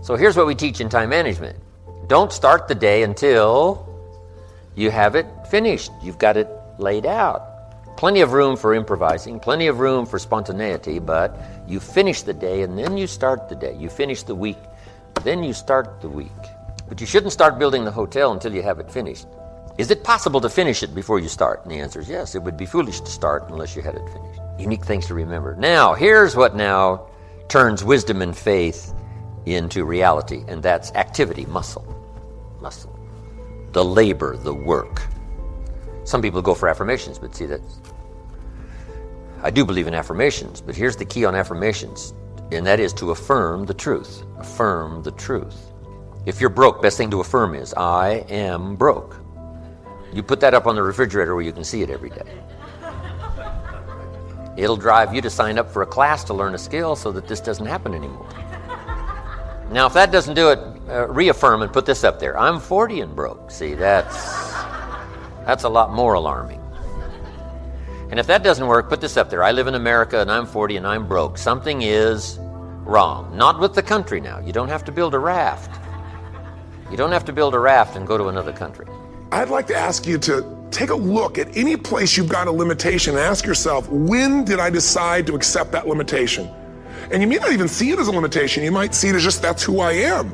So here's what we teach in time management. Don't start the day until you have it finished. You've got it laid out. Plenty of room for improvising, plenty of room for spontaneity, but you finish the day and then you start the day. You finish the week, then you start the week. But you shouldn't start building the hotel until you have it finished. Is it possible to finish it before you start? And the answer is yes. It would be foolish to start unless you had it finished. Unique things to remember. Now, here's what now turns wisdom and faith into reality, and that's activity, muscle. The labor, the work. Some people go for affirmations, but see, I do believe in affirmations, but here's the key on affirmations, and that is to affirm the truth. Affirm the truth. If you're broke, best thing to affirm is, I am broke. You put that up on the refrigerator where you can see it every day. It'll drive you to sign up for a class to learn a skill so that this doesn't happen anymore. Now, if that doesn't do it, reaffirm and put this up there. I'm 40 and broke. See, that's a lot more alarming. And if that doesn't work, put this up there. I live in America and I'm 40 and I'm broke. Something is wrong. Not with the country now. You don't have to build a raft. You don't have to build a raft and go to another country. I'd like to ask you to take a look at any place you've got a limitation and ask yourself, when did I decide to accept that limitation? And you may not even see it as a limitation. You might see it as just, that's who I am.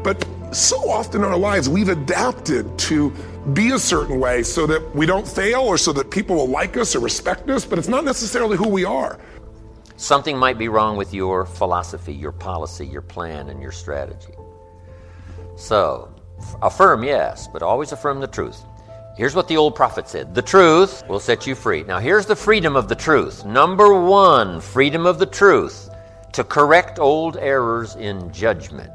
But so often in our lives, we've adapted to be a certain way so that we don't fail or so that people will like us or respect us, but it's not necessarily who we are. Something might be wrong with your philosophy, your policy, your plan, and your strategy. So, affirm, yes, but always affirm the truth. Here's what the old prophet said. The truth will set you free. Now, here's the freedom of the truth. Number one, freedom of the truth. To correct old errors in judgment.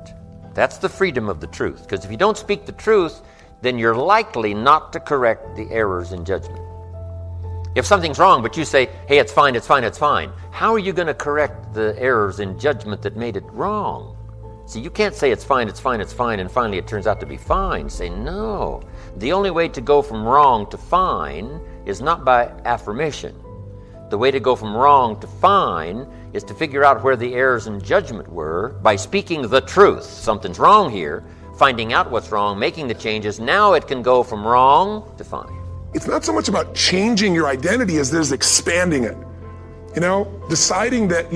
That's the freedom of the truth. Because if you don't speak the truth, then you're likely not to correct the errors in judgment. If something's wrong, but you say, hey, it's fine, it's fine, it's fine, how are you going to correct the errors in judgment that made it wrong? See, you can't say it's fine, it's fine, it's fine, and finally it turns out to be fine. Say, no. The only way to go from wrong to fine is not by affirmation. The way to go from wrong to fine is to figure out where the errors in judgment were by speaking the truth. Something's wrong here, finding out what's wrong, making the changes. Now it can go from wrong to fine. It's not so much about changing your identity as it is expanding it. Deciding that,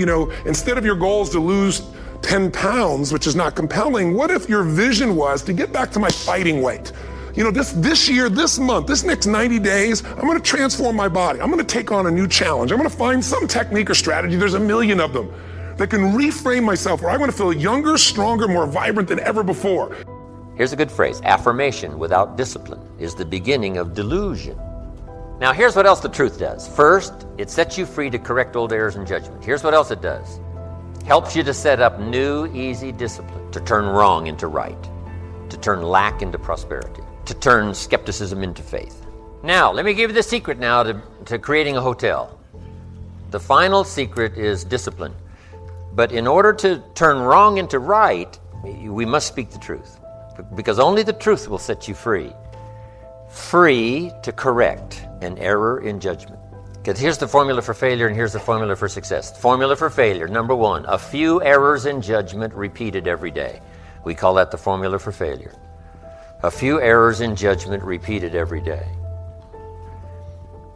instead of your goals to lose 10 pounds, which is not compelling, what if your vision was to get back to my fighting weight? This year, this month, this next 90 days, I'm going to transform my body. I'm going to take on a new challenge. I'm going to find some technique or strategy, there's a million of them, that can reframe myself where I'm going to feel younger, stronger, more vibrant than ever before. Here's a good phrase. Affirmation without discipline is the beginning of delusion. Now, here's what else the truth does. First, it sets you free to correct old errors in judgment. Here's what else it does. Helps you to set up new, easy discipline, to turn wrong into right, to turn lack into prosperity, to turn skepticism into faith. Now, let me give you the secret now to creating a hotel. The final secret is discipline. But in order to turn wrong into right, we must speak the truth. Because only the truth will set you free. Free to correct an error in judgment. Because here's the formula for failure and here's the formula for success. Formula for failure, number one, a few errors in judgment repeated every day. We call that the formula for failure. A few errors in judgment repeated every day.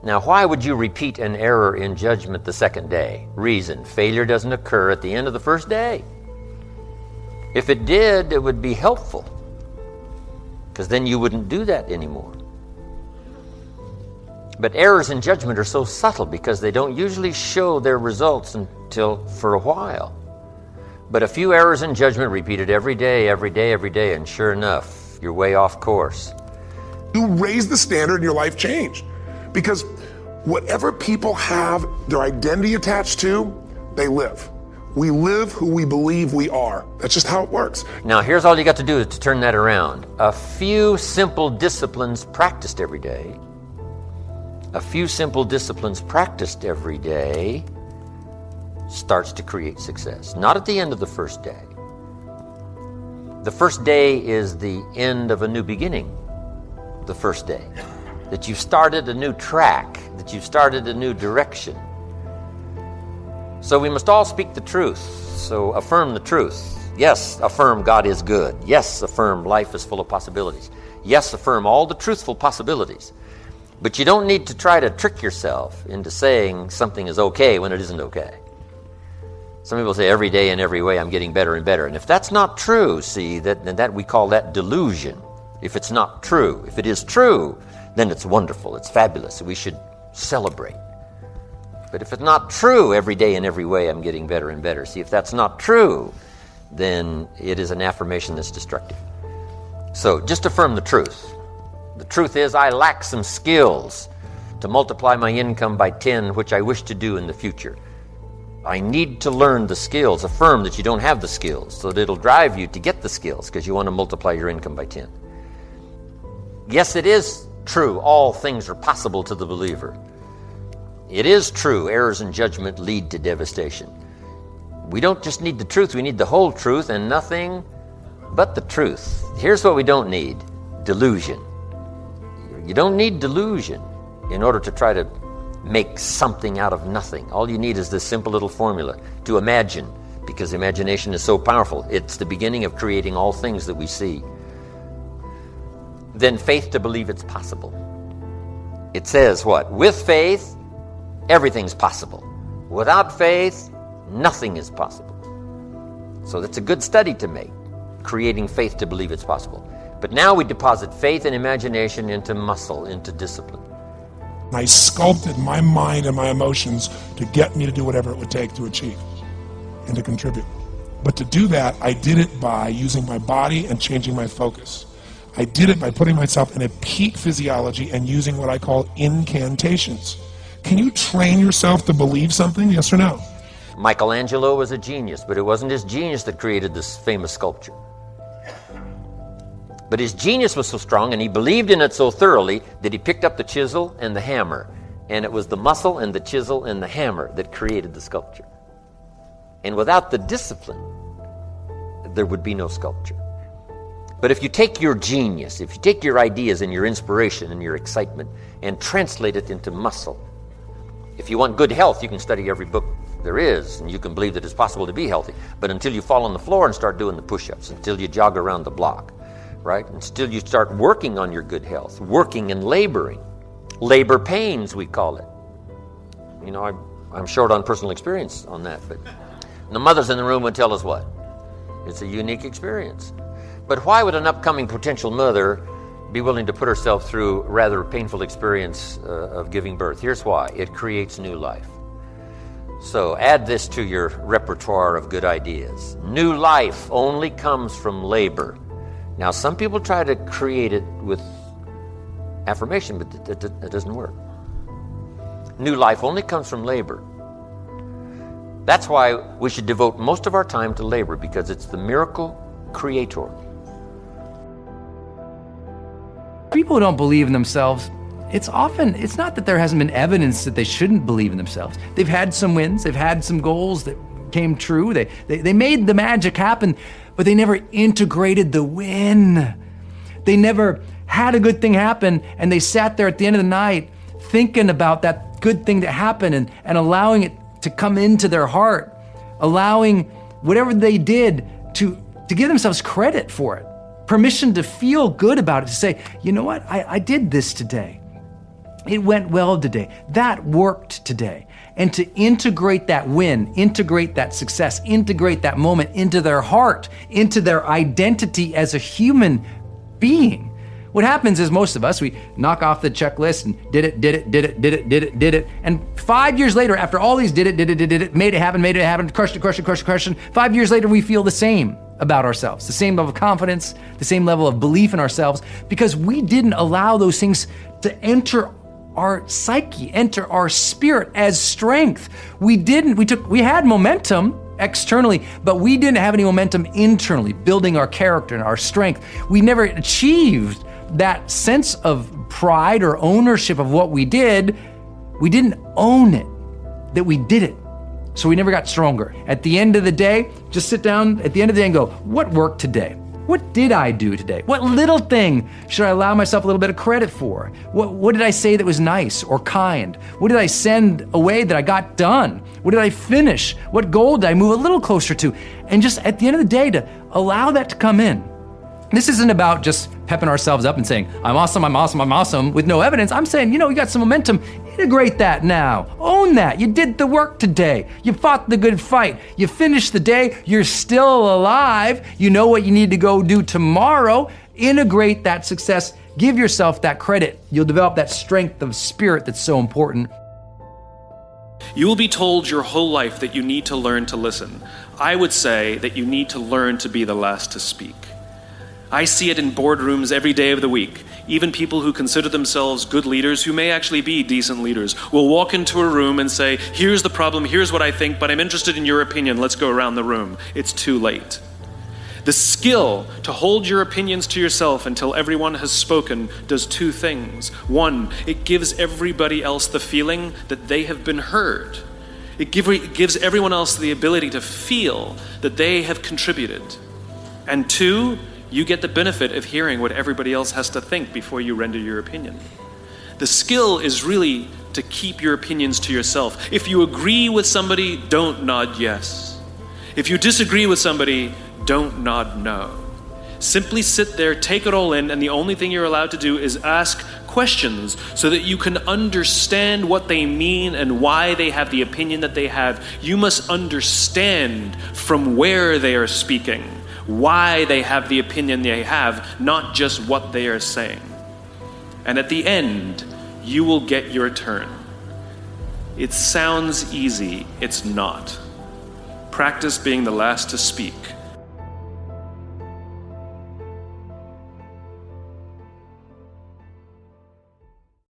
Now, why would you repeat an error in judgment the second day? Reason: failure doesn't occur at the end of the first day. If it did, it would be helpful, because then you wouldn't do that anymore. But errors in judgment are so subtle because they don't usually show their results until for a while. But a few errors in judgment repeated every day, and sure enough, you're way off course. You raise the standard and your life changed. Because whatever people have their identity attached to, they live. We live who we believe we are. That's just how it works. Now, here's all you got to do to turn that around. A few simple disciplines practiced every day. A few simple disciplines practiced every day starts to create success. Not at the end of the first day. The first day is the end of a new beginning. The first day. That you've started a new track, that you've started a new direction. So we must all speak the truth. So affirm the truth. Yes, affirm God is good. Yes, affirm life is full of possibilities. Yes, affirm all the truthful possibilities. But you don't need to try to trick yourself into saying something is okay when it isn't okay. Some people say every day in every way I'm getting better and better. And if that's not true, see, that we call that delusion. If it's not true. If it is true, then it's wonderful, it's fabulous, we should celebrate. But if it's not true, every day in every way I'm getting better and better, see, if that's not true, then it is an affirmation that's destructive. So just affirm the truth. The truth is I lack some skills to multiply my income by 10, which I wish to do in the future. I need to learn the skills. Affirm that you don't have the skills, so that it'll drive you to get the skills because you want to multiply your income by 10. Yes, it is true, all things are possible to the believer. It is true, errors in judgment lead to devastation. We don't just need the truth, we need the whole truth and nothing but the truth. Here's what we don't need: delusion. You don't need delusion in order to try to make something out of nothing. All you need is this simple little formula: to imagine, because imagination is so powerful. It's the beginning of creating all things that we see. Then faith to believe it's possible. It says what? With faith, everything's possible. Without faith, nothing is possible. So that's a good study to make, creating faith to believe it's possible. But now we deposit faith and imagination into muscle, into discipline. I sculpted my mind and my emotions to get me to do whatever it would take to achieve and to contribute. But to do that, I did it by using my body and changing my focus. I did it by putting myself in a peak physiology and using what I call incantations. Can you train yourself to believe something, yes or no? Michelangelo was a genius, but it wasn't his genius that created this famous sculpture. But his genius was so strong and he believed in it so thoroughly that he picked up the chisel and the hammer. And it was the muscle and the chisel and the hammer that created the sculpture. And without the discipline, there would be no sculpture. But if you take your genius, if you take your ideas and your inspiration and your excitement and translate it into muscle, if you want good health, you can study every book there is, and you can believe that it's possible to be healthy. But until you fall on the floor and start doing the push-ups, until you jog around the block, right? Until you start working on your good health, working and laboring. Labor pains, we call it. You know, I'm short on personal experience on that, but the mothers in the room would tell us what? It's a unique experience. But why would an upcoming potential mother be willing to put herself through a rather painful experience of giving birth? Here's why. It creates new life. So add this to your repertoire of good ideas. New life only comes from labor. Now, some people try to create it with affirmation, but it doesn't work. New life only comes from labor. That's why we should devote most of our time to labor, because it's the miracle creator. People who don't believe in themselves, it's not that there hasn't been evidence that they shouldn't believe in themselves. They've had some wins, they've had some goals that came true, they made the magic happen, but they never integrated the win. They never had a good thing happen, and they sat there at the end of the night thinking about that good thing that happened and allowing it to come into their heart, allowing whatever they did to give themselves credit for it. permission to feel good about it, to say, you know what, I did this today. It went well today. That worked today. And to integrate that win, integrate that success, integrate that moment into their heart, into their identity as a human being. What happens is most of us, we knock off the checklist and did it. And 5 years later, after all these did it, made it happen, crushed it. 5 years later, we feel the same about ourselves, the same level of confidence, the same level of belief in ourselves, because we didn't allow those things to enter our psyche, enter our spirit as strength. We had momentum externally, but we didn't have any momentum internally, building our character and our strength. We never achieved that sense of pride or ownership of what we did. We didn't own it, that we did it. So we never got stronger. At the end of the day, just sit down at the end of the day and go, what worked today? What did I do today? What little thing should I allow myself a little bit of credit for? What did I say that was nice or kind? What did I send away that I got done? What did I finish? What goal did I move a little closer to? And just at the end of the day, to allow that to come in. This isn't about just pepping ourselves up and saying, I'm awesome, with no evidence. I'm saying, you got some momentum. Integrate that now. Own that. You did the work today. You fought the good fight. You finished the day. You're still alive. You know what you need to go do tomorrow. Integrate that success. Give yourself that credit. You'll develop that strength of spirit that's so important. You will be told your whole life that you need to learn to listen. I would say that you need to learn to be the last to speak. I see it in boardrooms every day of the week. Even people who consider themselves good leaders, who may actually be decent leaders, will walk into a room and say, here's the problem, here's what I think, but I'm interested in your opinion, let's go around the room. It's too late. The skill to hold your opinions to yourself until everyone has spoken does two things. One, it gives everybody else the feeling that they have been heard. It gives everyone else the ability to feel that they have contributed. And two, you get the benefit of hearing what everybody else has to think before you render your opinion. The skill is really to keep your opinions to yourself. If you agree with somebody, don't nod yes. If you disagree with somebody, don't nod no. Simply sit there, take it all in, and the only thing you're allowed to do is ask questions so that you can understand what they mean and why they have the opinion that they have. You must understand from where they are speaking, why they have the opinion they have, not just what they are saying. And at the end, you will get your turn. It sounds easy, it's not. Practice being the last to speak.